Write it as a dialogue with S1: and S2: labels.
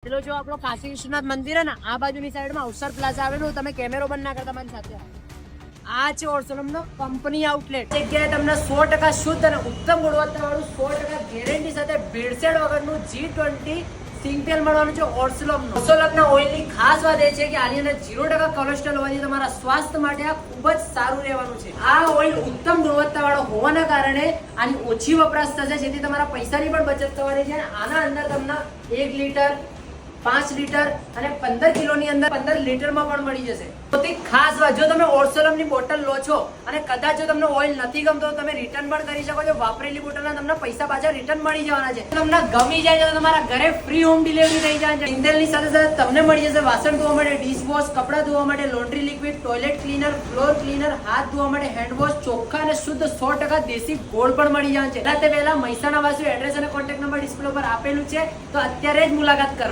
S1: પેલો જો આપણો કાશી વિશ્વનાથ મંદિર હે ને આ બાજુની સાઈડમાં અવસર પ્લાઝા આવેલું. તમે કેમેરો બંધ ના કરતા મારી સાથે. આ છે ઓર્સોલમનો કંપની આઉટલેટ. જગ્યાએ તમને 100% શુદ્ધ અને ઉત્તમ ગુણવત્તાવાળું 100% ગેરંટી સાથે ભેળસેળ વગરનું G20 સિંગતેલ મળવાનું છે ઓર્સોલમનું. ઓર્સોલમના ઓઇલની ખાસ વાત એ છે કે આની અંદર 0% કોલેસ્ટ્રોલ હોવાથી તમારા સ્વાસ્થ્ય માટે આ ખૂબ જ સારું રહેવાનું છે. આ ઓઇલ ઉત્તમ ગુણવત્તાવાળો હોવાના કારણે આની ઓછી વપરાશ થશે, જેથી તમારા પૈસાની પણ બચત થવાની છે. આના અંદર તમને 1 લીટર 5 લીટર અને 15 કિલોની અંદર 15 લીટરમાં પણ મળી જશે. સૌથી ખાસ વાત, જો તમે ઓર્સોલમની બોટલ લો છો અને કદાચ જો તમને ઓઇલ નથી ગમતો તો તમે રિટર્ન પણ કરી શકો છો. વાપરેલી બોટલના તમને પૈસા પાછા રિટર્ન મળી જવાના છે. તમને ગમી જાય તો તમારા ઘરે ફ્રી હોમ ડિલિવરી થઈ જાય છે. સિંગતેલની સાથે સાથે તમને મળી જશે વાસણ ધોવા માટે ડિશ વોશ, કપડાં ધોવા માટે laundry liquid, toilet cleaner, floor cleaner, હાથ ધોવા માટે હેન્ડ વોશ, ચોખ્ખા અને શુદ્ધ 100% દેશી ગોળ પણ મળી જાય છે. પહેલા મહેસાણા વાસી એડ્રેસ અને કોન્ટેક્ટ નંબર ડિસ્પ્લે પર આપેલું છે, તો અત્યારે જ મુલાકાત કરો.